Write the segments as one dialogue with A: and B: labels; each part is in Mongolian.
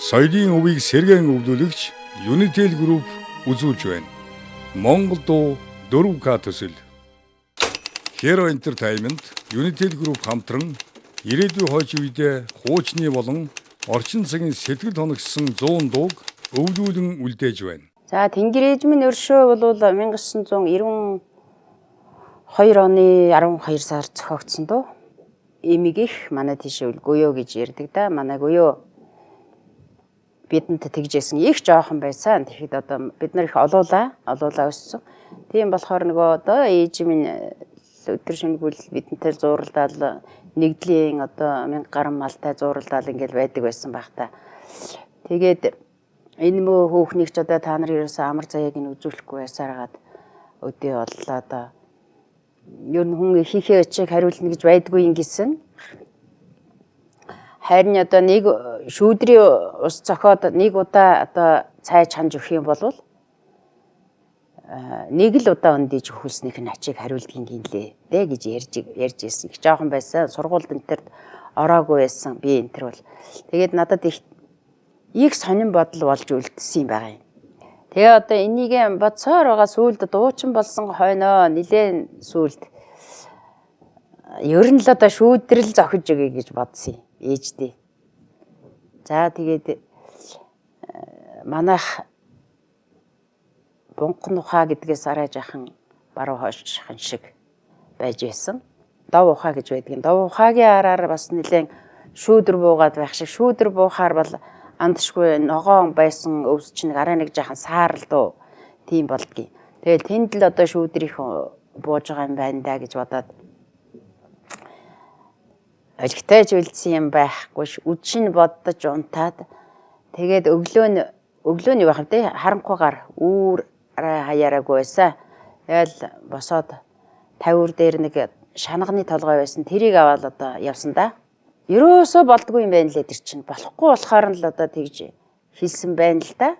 A: Соёлын өвийг сэргээн өвлүүлэгч Unitel Group үзүүлж байна. Монгол дуу 4К төсөл. Hero Entertainment, Unitel Group хамтран ирээдүйн хойч үедээ хуучны болон орчин цагийн сэтгэл хоногссон 100 дууг өвлүүлэн үлдээж байна.
B: За Тэнгэр эзмийн өршөө бол 1992 оны 12 сард зохиогдсон дуу. Эмиг их манай тийшээ гуё гэж ярьдаг да. Манай гуё бидэнд тэгжсэн их жоохон байсан. Тэгэхэд одоо бид нар их олуулаа өссөн. Тийм болохоор нөгөө одоо ээж минь өдөр шөнөгүй бидэнтэй зууралдаал нэгдлийн одоо 1000 гаруй малтай зууралдаал ингээл байдаг байсан байх та. Тэгээд энэ мөө хөөхнийг ч одоо та нар ерөөсөө амар заяаг нь үзүүлэхгүй байсараад өдөө боллоо одоо. Ер нь хүн ихийнхээ очиг хариулна гэж байдгүй юм гисэн. Харин одоо нэг шүүдрийн ус зохиод нэг удаа одоо цай чанж өгөх юм бол нэг л удаа өндийж өгүүлснийх нь ачиг хариулдгийн гинлээ дээ гэж ярьж ирсэн. Их жоохон байсан. Сургуульд энтерд ороогүй байсан. Би энтер бол. Тэгээд надад их сонин бодол болж үлдсэн юм байгаа юм. Тэгээ одоо энийг бодсоор байгаа сүүлд дуучин болсон хойноо нилээн сүүлд ер нь л одоо шүүдрэл зохиж өгье гэж бодсон юм. Ээждээ. За тэгээд манайх бунган ухаа гэдгээс арай жахан баруун хойшхан шиг байж байсан. Дов ухаа гэж байдаг. Дов ухаагийн араар бас нэлээд шүүдэр буугаад байх шиг. Шүүдэр буухаар бол андшгүй ногоон байсан өвс чинь арай нэг жахан саарлдуу тийм болдгийг. Тэгээд тэнд л одоо шүүдрийнх бууж байгаа юм байна да гэж бодоод олигтойж үлдсэн юм байхгүй үдшин боддож унтаад тэгээд өглөөний байх вэ харанхуйгаар үүр хаяараагүй байсан. Тэгэл босоод тавиур дээр нэг шанагны толгой байсан. Тэрийг аваад одоо явсан да. Ерөөсөө болдгүй юм байна лээ тэр чинь. Болохгүй болохоор л одоо тэгж хэлсэн байна л да.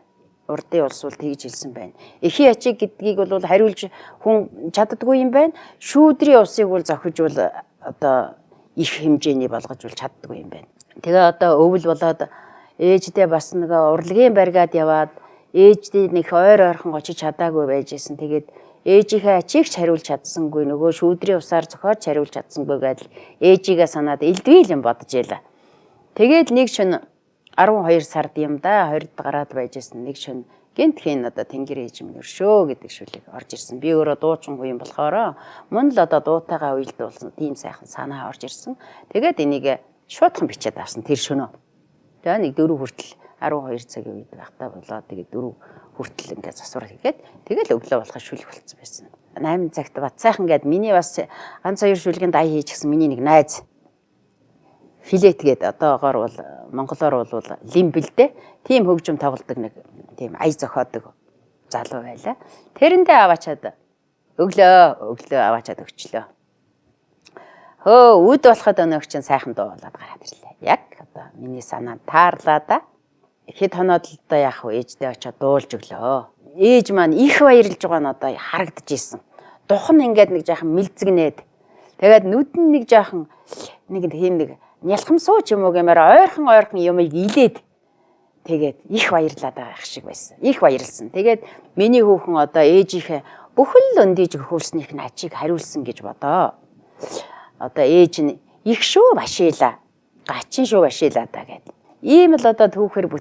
B: Урдын улс бол тэгж хэлсэн байна. Эхийн ачиг гэдгийг бол хариулж хүн чаддгүй юм байна. Шүүдрийн усыг бол зохиж бол одоо их хэмжээний болгож бол чаддгүй юм байна. Тэгээ одоо өвөл болоод ээждээ бас нэг урлагийн баригад яваад ээждээ нэг ойр ойрхон очиж чадаагүй байжсэн. Тэгээд ээжийнхээ ачийг ч хариулж чадсангүй нөгөө шүүдрийн усаар зохиож хариулж чадсангүй гэдэл ээжигээ санаад элдвэл юм бодож яла. Тэгээд нэг шөнө 12 сард юм да 20-д гараад байжсэн нэг шөнө гинт хийн одоо Тэнгэр эзмийн өршөө гэдэг шүлэг орж ирсэн. Би өөрөө дуучингүй юм болохоор мөн л одоо дуутайгаа уйлдуулсан тийм сайхан санаа орж ирсэн. Тэгээд энийг шуудхан бичээд авсан тэр шөнөө. Тэгээ нэг 4 хүртэл 12 цагийн үед байхдаа болоо тэгээд 4 хүртэл ингээд засвар хийгээд тэгэл өглөө болохоо шүлэг болцсон байсан. 8 цагт бат сайхан гээд миний бас ганц хоёр шүлгийн дай хийчихсэн миний нэг найз филет гээд одоогоор бол монголоор бол лимбэлдэ тийм хөгжим тоглодог нэг тийм ая зохиодог залуу байлаа. Тэрэндээ аваачаад өглөө аваачаад өгчлөө. Хөө үд болоход өнөөх чинь сайхан дуу болоод гараад ирлээ. Яг одоо миний санаанд таарлаа да. Хэд хоноод л да яах вэ ээждээ очиод дуулж өглөө. Ээж маань их баярлж байгаа нь одоо харагдаж исэн. Духан ингээд нэг жаахан мэлзгнээд тэгээд нүд нь нэг жаахан нэг тийм нэг нялхамсуу ч юм уу гэмээр ойрхон юмыг илээд тэгээд их баярлаад байгаа шиг байсан. Их баярлсан. Тэгээд миний хүүхэн одоо ээжийнхээ бүхэл өндийж өгүүлснийх нь ачийг хариулсан гэж бодоо. Одоо ээж нь их шүү башиила. Гачин шүү башиила да гэдэг. Ийм л одоо түүхээр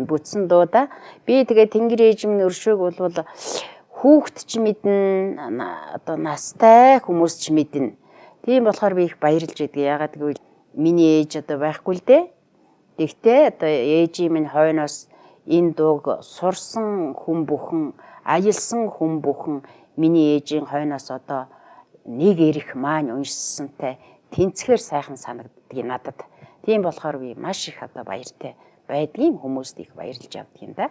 B: бүтсэн дуу да. Би тэгээд Тэнгэр эзмийн өршөөг бол хүүхэд ч мэднэ одоо настай хүмүүс ч мэднэ. Тийм болохоор би их баярлж байдаг. Ягаад гэвэл миний ээж одоо байхгүй л дээ. Тэгтээ одоо ээжийн минь хойноос энэ дууг сурсан хүн бүхэн, аялсан хүн бүхэн миний ээжийн хойноос одоо нэг эрх маань уншсантай тэнцхээр сайхан санагддгийг надад. Тийм болохоор би маш их одоо баяртай байдгийн хүмүүст их баярлж явдаг юм да.